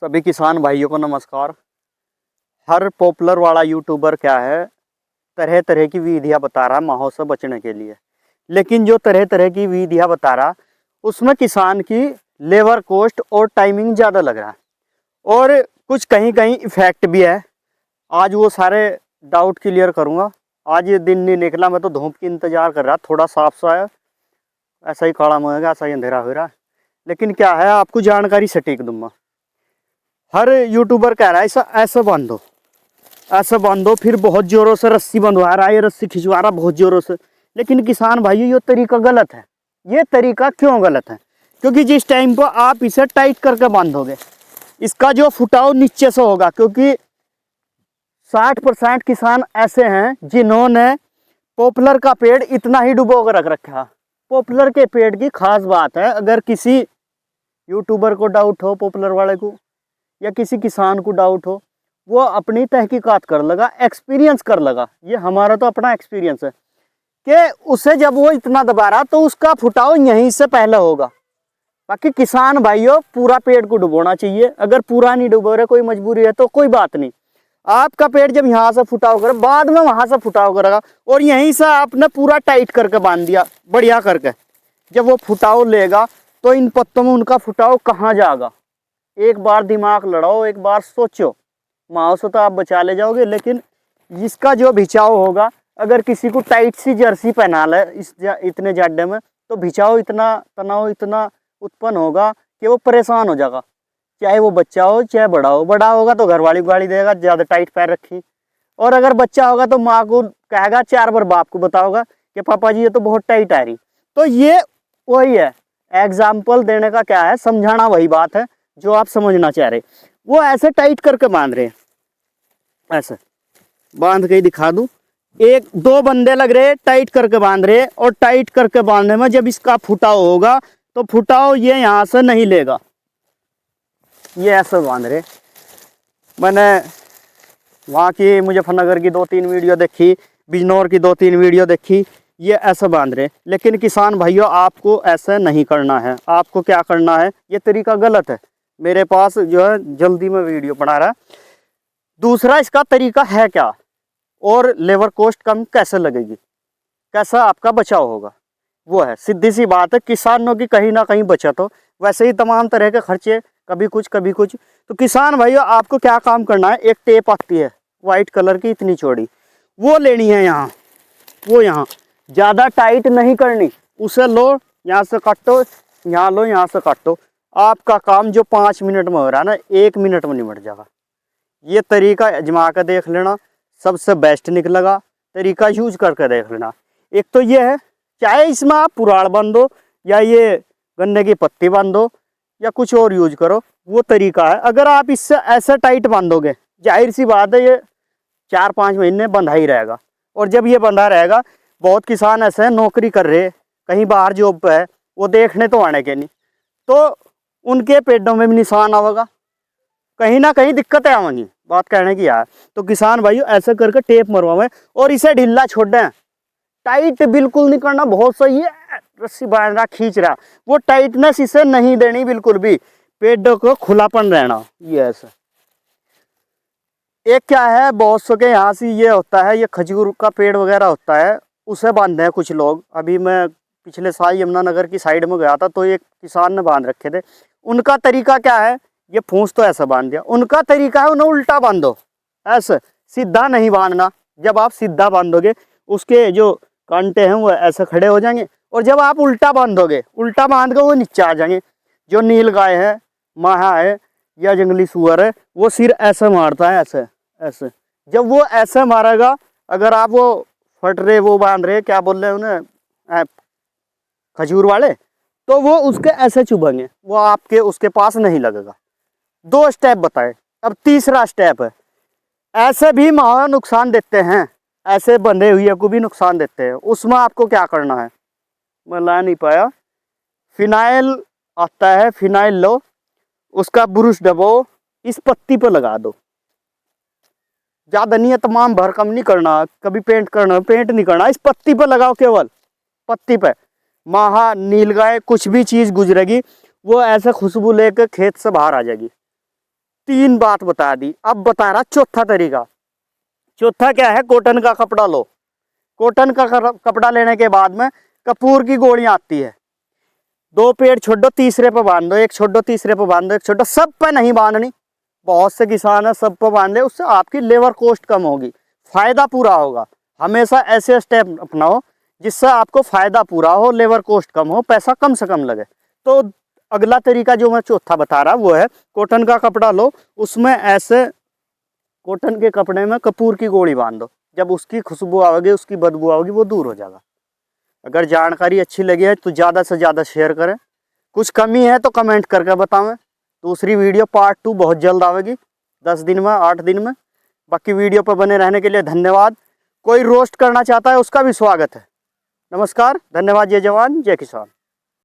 सभी किसान भाइयों को नमस्कार। हर पॉपुलर वाला यूट्यूबर क्या है, तरह तरह की विधियां बता रहा है माहों से बचने के लिए। लेकिन जो तरह तरह की विधियां बता रहा, उसमें किसान की लेबर कॉस्ट और टाइमिंग ज़्यादा लग रहा है और कुछ कहीं कहीं इफेक्ट भी है। आज वो सारे डाउट क्लियर करूँगा। आज ये दिन नहीं निकला, मैं तो धूप की इंतज़ार कर रहा, थोड़ा साफ सा है, ऐसा ही काला होगा, ऐसा ही अंधेरा हो रहा। लेकिन क्या है, आपको जानकारी सटीक दूंगा। हर यूट्यूबर कह रहा है ऐसा ऐसा बांधो, ऐसा बांधो, फिर बहुत जोरों से रस्सी बंधवा रहा है, ये रस्सी खिंचवा रहा बहुत जोरों से। लेकिन किसान भाइयों, ये तरीका गलत है। ये तरीका क्यों गलत है? क्योंकि जिस टाइम पर आप इसे टाइट करके बांधोगे, इसका जो फुटाव नीचे से होगा। क्योंकि 60% किसान ऐसे हैं जिन्होंने पॉपुलर का पेड़ इतना ही डुबो कर रख रखा। पॉपुलर के पेड़ की खास बात है, अगर किसी यूट्यूबर को डाउट हो, पॉपुलर वाले को या किसी किसान को डाउट हो, वो अपनी तहकीकात कर लगा, एक्सपीरियंस कर लगा। ये हमारा तो अपना एक्सपीरियंस है कि उसे जब वो इतना दबा रहा तो उसका फुटाव यहीं से पहले होगा। बाकी किसान भाइयों, पूरा पेड़ को डुबोना चाहिए। अगर पूरा नहीं डुबो रहे, कोई मजबूरी है तो कोई बात नहीं। आपका पेड़ जब यहाँ से फुटाव करे, बाद में वहां से फुटाव करेगा, और यहीं से आपने पूरा टाइट करके बांध दिया बढ़िया करके। जब वो फुटाव लेगा तो इन पत्तों में उनका फुटाव कहाँ जाएगा? एक बार दिमाग लड़ाओ, एक बार सोचो। माओ से तो आप बचा ले जाओगे, लेकिन इसका जो भिचाव होगा, अगर किसी को टाइट सी जर्सी पहना ले इतने जाडे में, तो भिचाव इतना, तनाव इतना उत्पन्न होगा कि वो परेशान हो जाएगा। चाहे वो बच्चा हो चाहे बड़ा हो। बड़ा होगा तो घरवाली को गाली देगा, ज़्यादा टाइट पैर रखी। और अगर बच्चा होगा तो माँ को कहेगा, 4 बार बाप को बताओगा कि पापा जी ये तो बहुत टाइट आ रही। तो ये वही है, एग्जाम्पल देने का क्या है, समझाना वही बात है जो आप समझना चाह रहे। वो ऐसे टाइट करके बांध रहे हैं, ऐसे बांध के ही दिखा दूं। 1-2 बंदे लग रहे टाइट करके बांध रहे, और टाइट करके बांधने में जब इसका फुटाव होगा तो फुटाव ये यहाँ से नहीं लेगा। ये ऐसे बांध रहे। मैंने वहाँ की मुजफ्फरनगर की 2-3 वीडियो देखी, बिजनौर की 2-3 वीडियो देखी, ये ऐसे बांध रहे। लेकिन किसान भाइयों, आपको ऐसे नहीं करना है। आपको क्या करना है, ये तरीका गलत है। मेरे पास जो है जल्दी में वीडियो बना रहा है। दूसरा, इसका तरीका है क्या, और लेबर कॉस्ट कम कैसे लगेगी, कैसा आपका बचाव होगा, वो है। सीधी सी बात है, किसानों की कहीं ना कहीं बचत हो। वैसे ही तमाम तरह के खर्चे, कभी कुछ कभी कुछ। तो किसान भाइयों, आपको क्या काम करना है, एक टेप आती है वाइट कलर की, इतनी चौड़ी, वो लेनी है यहाँ। वो यहाँ ज़्यादा टाइट नहीं करनी, उसे लो, यहाँ से काटो, यहाँ लो, यहाँ से काटो। आपका काम जो 5 मिनट में हो रहा है ना, 1 मिनट में निपट जाएगा। ये तरीका आजमा कर देख लेना, सबसे बेस्ट निकलेगा। तरीका यूज करके देख लेना। एक तो ये है, चाहे इसमें आप पुराड़ बांधो या ये गन्ने की पत्ती बांधो या कुछ और यूज करो, वो तरीका है। अगर आप इससे ऐसे टाइट बांधोगे, जाहिर सी बात है ये 4-5 महीने बंधा ही रहेगा। और जब ये बंधा रहेगा, बहुत किसान ऐसे हैं नौकरी कर रहे, कहीं बाहर जॉब पे है, वो देखने तो आने के नहीं, तो उनके पेड़ों में भी निशान आवेगा, कहीं ना कहीं दिक्कतें आवेंगी। बात कहने की यार। तो किसान भाइयों, ऐसे करके टेप मरवाएं और इसे ढीला छोड़ें। टाइट बिल्कुल नहीं करना। बहुत सही है, रस्सी बांध रहा, खींच रहा, वो टाइटनेस इसे नहीं देनी बिल्कुल भी। पेड़ों को खुलापन रहना, ये ऐसा। एक क्या है, बहुत सौ के यहाँ से ये होता है, ये खजूर का पेड़ वगैरह होता है, उसे बांधते हैं कुछ लोग। अभी मैं पिछले साल यमुनानगर की साइड में गया था, तो एक किसान ने बांध रखे थे। उनका तरीका क्या है, ये फूंस तो ऐसा बांध दिया। उनका तरीका है, उन्हें उल्टा बांधो, ऐसे सीधा नहीं बांधना। जब आप सीधा बांधोगे, उसके जो कांटे हैं वो ऐसे खड़े हो जाएंगे, और जब आप उल्टा बांधोगे, उल्टा बांध के वो नीचे आ जाएंगे। जो नील गाय है, माहा है या जंगली सुअर है, वो सिर ऐसे मारता है, ऐसे ऐसे। जब वो ऐसे मारेगा, अगर आप वो फट रहे, वो बांध रहे, क्या बोल रहे हैं उन्हें, खजूर वाले, तो वो उसके ऐसे चुभेंगे, वो आपके उसके पास नहीं लगेगा। 2 स्टेप बताए। अब तीसरा स्टेप है, ऐसे भी मावा नुकसान देते हैं, ऐसे बंधे हुए को भी नुकसान देते हैं। उसमें आपको क्या करना है, मैं ला नहीं पाया, फिनाइल आता है, फिनाइल लो, उसका ब्रश दबो, इस पत्ती पर लगा दो। ज़्यादा नहीं है, तमाम भरकम नहीं करना, कभी पेंट करना, पेंट नहीं करना, इस पत्ती पर लगाओ, केवल पत्ती पे। माहा, नीलगाय, कुछ भी चीज़ गुजरेगी, वो ऐसे खुशबू लेकर खेत से बाहर आ जाएगी। 3 बात बता दी। अब बता रहा चौथा तरीका। चौथा क्या है? कॉटन का कपड़ा लो। कॉटन का कपड़ा लेने के बाद में कपूर की गोलियां आती है। 2 पेड़ छोड़ो, तीसरे पे बांध दो, एक छोड़ो तीसरे पे बांध दो, एक छोड़ो, सब पे नहीं बांधनी। बहुत से किसान है सब पे बांधे, उससे आपकी लेबर कॉस्ट कम होगी, फायदा पूरा होगा। हमेशा ऐसे स्टेप अपनाओ जिससे आपको फायदा पूरा हो, लेबर कॉस्ट कम हो, पैसा कम से कम लगे। तो अगला तरीका जो मैं चौथा बता रहा वो है, कॉटन का कपड़ा लो, उसमें ऐसे कॉटन के कपड़े में कपूर की गोली बांध दो। जब उसकी खुशबू आओगी, उसकी बदबू आओगी, वो दूर हो जाएगा। अगर जानकारी अच्छी लगी है तो ज़्यादा से ज़्यादा शेयर करें। कुछ कमी है तो कमेंट करके बतावें। दूसरी वीडियो पार्ट 2 बहुत जल्द आएगी, 10 दिन में, 8 दिन में। बाकी वीडियो पर बने रहने के लिए धन्यवाद। कोई रोस्ट करना चाहता है उसका भी स्वागत है। नमस्कार, धन्यवाद। जय जवान जय किसान।